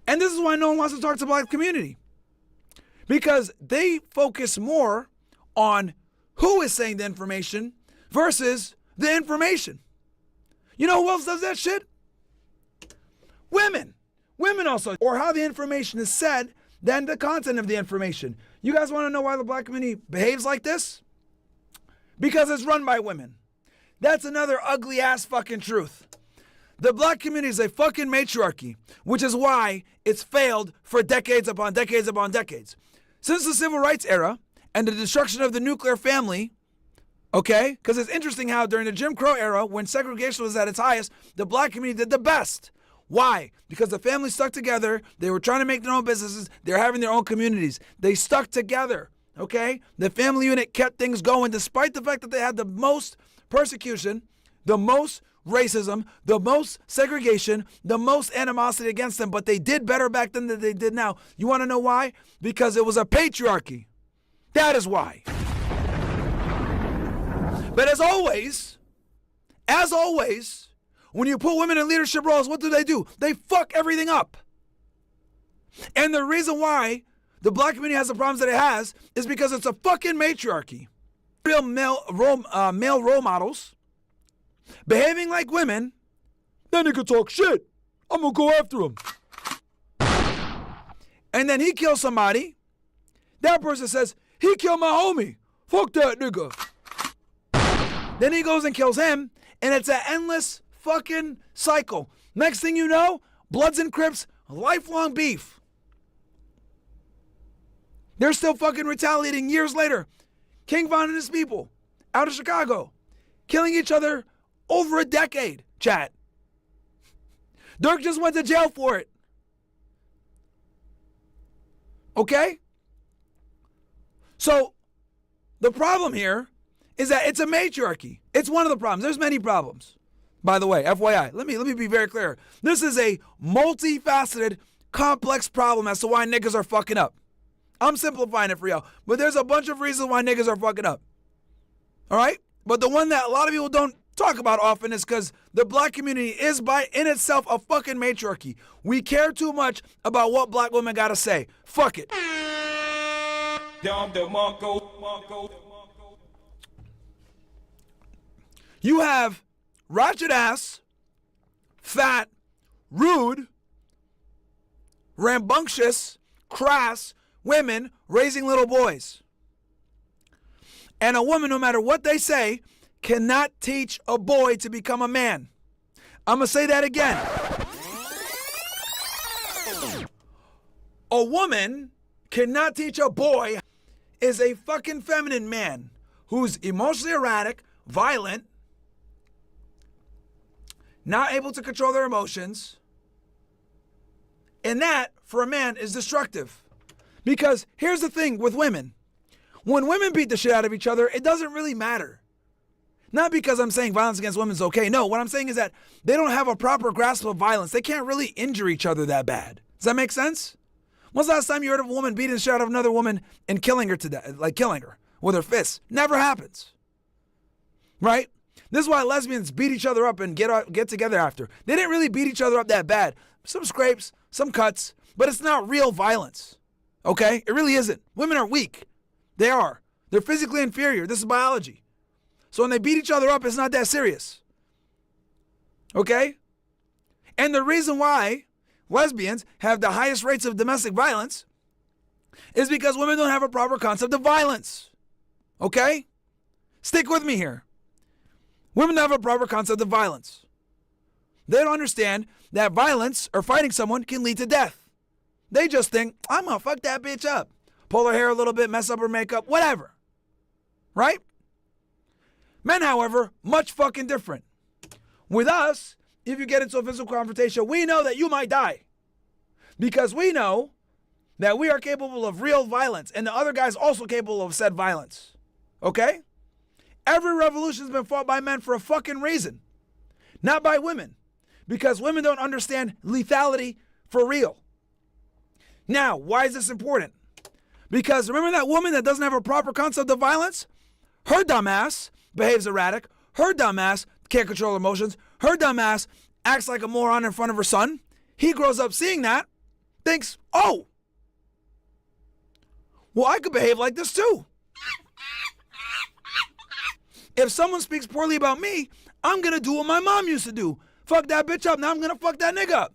And this is why no one wants to talk to the black community. Because they focus more on who is saying the information versus the information. You know who else does that shit? Women. Women also. Or how the information is said than the content of the information. You guys want to know why the black community behaves like this? Because it's run by women. That's another ugly ass fucking truth. The black community is a fucking matriarchy, which is why it's failed for decades upon decades upon decades. Since the civil rights era and the destruction of the nuclear family, okay? Because it's interesting how during the Jim Crow era, when segregation was at its highest, the black community did the best. Why? Because the family stuck together. They were trying to make their own businesses. They're having their own communities. They stuck together, okay? The family unit kept things going despite the fact that they had the most persecution, the most racism, the most segregation, the most animosity against them, but they did better back then than they did now. You want to know why? Because it was a patriarchy. That is why. But as always, when you put women in leadership roles, what do? They fuck everything up. And the reason why the black community has the problems that it has is because it's a fucking matriarchy. Real male role models behaving like women, then he could talk shit. I'm gonna go after him. And then he kills somebody. That person says, he killed my homie. Fuck that nigga. Then he goes and kills him, and it's an endless fucking cycle. Next thing you know, Bloods and Crips, lifelong beef. They're still fucking retaliating years later. King Von and his people out of Chicago, killing each other over a decade, chat. Dirk just went to jail for it. Okay? So, the problem here is that it's a matriarchy. It's one of the problems. There's many problems. By the way, FYI, let me be very clear. This is a multifaceted, complex problem as to why niggas are fucking up. I'm simplifying it for y'all, but there's a bunch of reasons why niggas are fucking up. All right? But the one that a lot of people don't talk about often is because the black community is in itself a fucking matriarchy. We care too much about what black women gotta say. Fuck it. You have ratchet ass, fat, rude, rambunctious, crass women raising little boys. And a woman, no matter what they say, cannot teach a boy to become a man. I'm going to say that again. A woman cannot teach a boy is a fucking feminine man who's emotionally erratic, violent, not able to control their emotions. And that, for a man, is destructive. Because here's the thing with women. When women beat the shit out of each other, it doesn't really matter. Not because I'm saying violence against women is okay. No, what I'm saying is that they don't have a proper grasp of violence. They can't really injure each other that bad. Does that make sense? When's the last time you heard of a woman beating the shit out of another woman and killing her to death, like killing her with her fists? Never happens. Right? This is why lesbians beat each other up and get together after. They didn't really beat each other up that bad. Some scrapes, some cuts, but it's not real violence. Okay? It really isn't. Women are weak. They are. They're physically inferior. This is biology. So when they beat each other up, it's not that serious. Okay? And the reason why lesbians have the highest rates of domestic violence is because women don't have a proper concept of violence. Okay? Stick with me here. Women don't have a proper concept of violence. They don't understand that violence or fighting someone can lead to death. They just think, I'm gonna fuck that bitch up. Pull her hair a little bit, mess up her makeup, whatever. Right? Men, however, much fucking different. With us, if you get into a physical confrontation, we know that you might die. Because we know that we are capable of real violence and the other guy's also capable of said violence. Okay? Every revolution has been fought by men for a fucking reason. Not by women. Because women don't understand lethality for real. Now, why is this important? Because remember that woman that doesn't have a proper concept of violence? Her dumbass behaves erratic. Her dumbass can't control emotions. Her dumbass acts like a moron in front of her son. He grows up seeing that. thinks, oh, well, I could behave like this too. If someone speaks poorly about me, I'm going to do what my mom used to do. Fuck that bitch up. Now I'm going to fuck that nigga up.